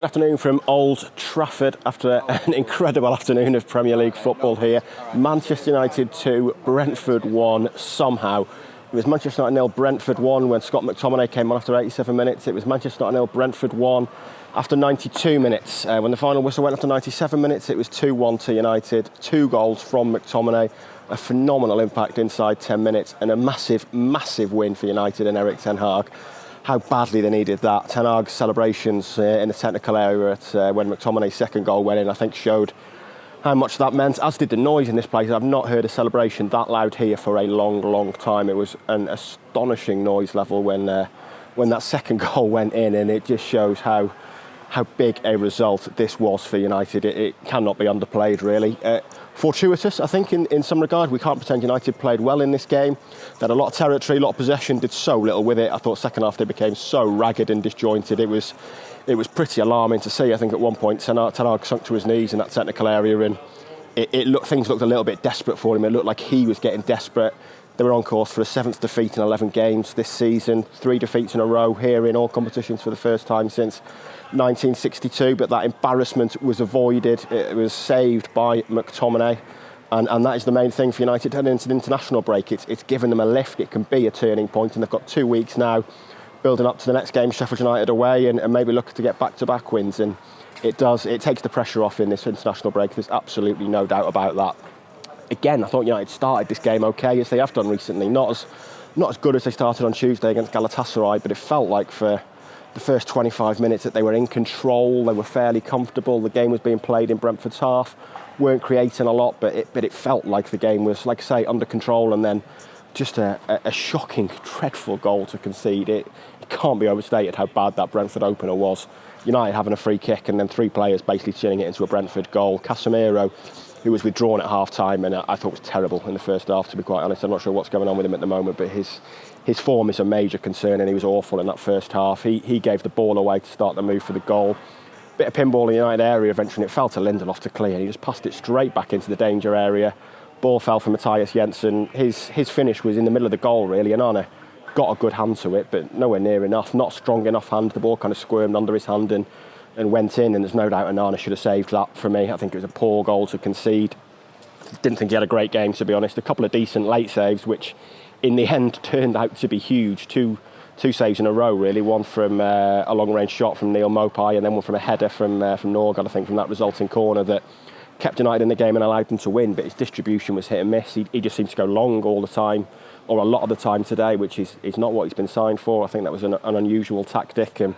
Good afternoon from Old Trafford after an incredible afternoon of Premier League football here. Manchester United 2, Brentford 1 somehow. It was Manchester United 0, Brentford 1 when Scott McTominay came on after 87 minutes. It was Manchester United 0, Brentford 1 after 92 minutes. When the final whistle went after 97 minutes, it was 2-1 to United. 2 goals from McTominay, a phenomenal impact inside 10 minutes and a massive, massive win for United and Erik ten Hag. How badly they needed that. Ten Hag's celebrations in the technical area when McTominay's second goal went in, I think showed how much that meant, as did the noise in this place. I've not heard a celebration that loud here for a long, long time. It was an astonishing noise level when that second goal went in, and it just shows how big a result this was for United. It cannot be underplayed, really. Fortuitous, I think, in some regard. We can't pretend United played well in this game. They had a lot of territory, a lot of possession, did so little with it. I thought second half they became so ragged and disjointed. It was pretty alarming to see. I think at one point Ten Hag sunk to his knees in that technical area, and things looked a little bit desperate for him. It looked like he was getting desperate. They were on course for a 7th defeat in 11 games this season, 3 defeats in a row here in all competitions for the first time since 1962, but that embarrassment was avoided. It was saved by McTominay, and that is the main thing for United heading into the international break. It's given them a lift. It can be a turning point, and they've got 2 weeks now building up to the next game, Sheffield United away, and maybe looking to get back-to-back wins, and it takes the pressure off in this international break. There's absolutely no doubt about that. Again, I thought United started this game okay, as they have done recently. Not as good as they started on Tuesday against Galatasaray, but it felt like for the first 25 minutes that they were in control. They were fairly comfortable. The game was being played in Brentford's half. Weren't creating a lot, but it felt like the game was, like I say, under control. And then just a shocking, dreadful goal to concede. It can't be overstated how bad that Brentford opener was. United having a free kick and then 3 players basically turning it into a Brentford goal. Casemiro, who was withdrawn at half-time, and I thought was terrible in the first half, to be quite honest. I'm not sure what's going on with him at the moment, but his form is a major concern, and he was awful in that first half. He gave the ball away to start the move for the goal. Bit of pinball in the United area eventually, and it fell to Lindelof to clear, and he just passed it straight back into the danger area. Ball fell for Matthias Jensen. His finish was in the middle of the goal, really, and Arne got a good hand to it, but nowhere near enough. Not strong enough hand. The ball kind of squirmed under his hand and went in, and there's no doubt Onana should have saved that for me. I think it was a poor goal to concede. Didn't think he had a great game, to be honest. A couple of decent late saves, which in the end turned out to be huge. Two saves in a row, really. One from a long-range shot from Neil Mopai, and then one from a header from Norgard, I think, from that resulting corner that kept United in the game and allowed them to win. But his distribution was hit and miss. He just seemed to go long all the time, or a lot of the time today, which is not what he's been signed for. I think that was an unusual tactic. And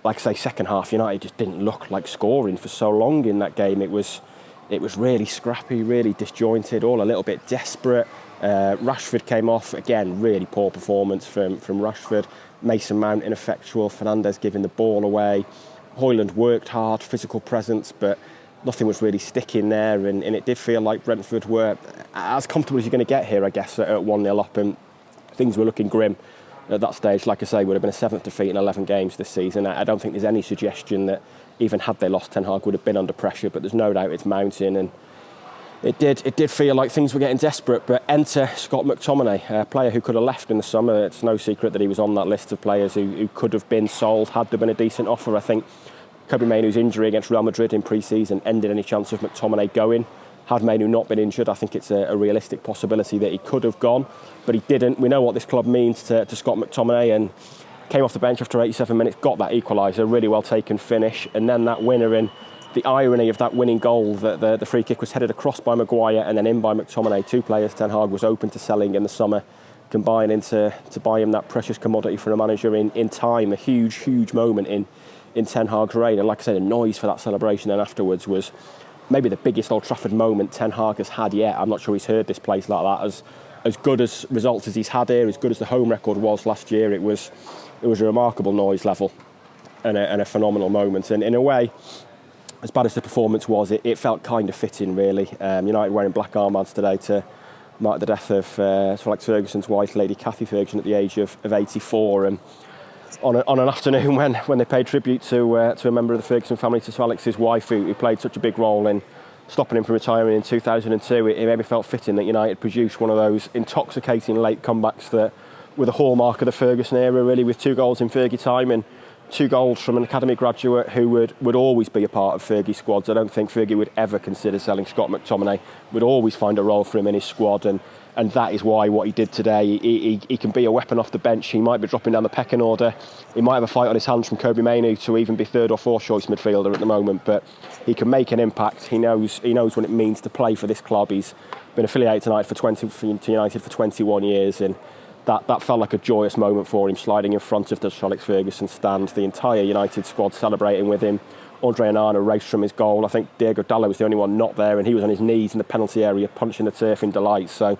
like I say, second half, United just didn't look like scoring for so long in that game. It was really scrappy, really disjointed, all a little bit desperate. Rashford came off, again, really poor performance from Rashford. Mason Mount ineffectual, Fernandes giving the ball away. Højlund worked hard, physical presence, but nothing was really sticking there, and it did feel like Brentford were as comfortable as you're going to get here, I guess, at 1-0 up, and things were looking grim. At that stage, like I say, would have been a 7th defeat in 11 games this season. I don't think there's any suggestion that even had they lost, Ten Hag would have been under pressure, but there's no doubt it's mounting, and it did feel like things were getting desperate. But enter Scott McTominay, a player who could have left in the summer. It's no secret that he was on that list of players who could have been sold had there been a decent offer. I think Kobbie Mainoo's injury against Real Madrid in pre-season ended any chance of McTominay going. Had Mainoo not been injured, I think it's a realistic possibility that he could have gone, but he didn't. We know what this club means to Scott McTominay, and came off the bench after 87 minutes, got that equaliser, really well taken finish, and then that winner. And the irony of that winning goal, that the free kick was headed across by Maguire and then in by McTominay. 2 players Ten Hag was open to selling in the summer, combining to buy him that precious commodity for a manager in time. A huge moment in Ten Hag's reign. And like I said, the noise for that celebration then afterwards was maybe the biggest Old Trafford moment Ten Hag has had yet. I'm not sure he's heard this place like that. As good as results as he's had here, as good as the home record was last year, it was a remarkable noise level and a phenomenal moment. And in a way, as bad as the performance was, it felt kind of fitting, really. United wearing black armbands today to mark the death of Sir Alex Ferguson's wife, Lady Cathy Ferguson, at the age of 84. And on an afternoon when they paid tribute to a member of the Ferguson family, to Sir Alex's wife, who played such a big role in stopping him from retiring in 2002, it maybe felt fitting that United produced one of those intoxicating late comebacks that were the hallmark of the Ferguson era, really, with 2 goals in Fergie time and 2 goals from an academy graduate who would always be a part of Fergie's squads. I don't think Fergie would ever consider selling Scott McTominay. Would always find a role for him in his squad, and that is why what he did today, he can be a weapon off the bench. He might be dropping down the pecking order. He might have a fight on his hands from Kobe Mainoo to even be 3rd or 4th choice midfielder at the moment, but he can make an impact. He knows what it means to play for this club. He's been affiliated to United for 21 years, and that felt like a joyous moment for him, sliding in front of the Sir Alex Ferguson stand, the entire United squad celebrating with him. Andre Onana raced from his goal. I think Diego Dallo was the only one not there, and he was on his knees in the penalty area punching the turf in delight. So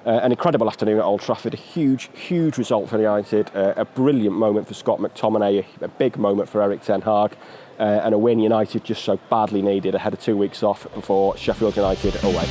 an incredible afternoon at Old Trafford, a huge result for United, a brilliant moment for Scott McTominay, a big moment for Erik ten Hag, and a win United just so badly needed ahead of 2 weeks off before Sheffield United away.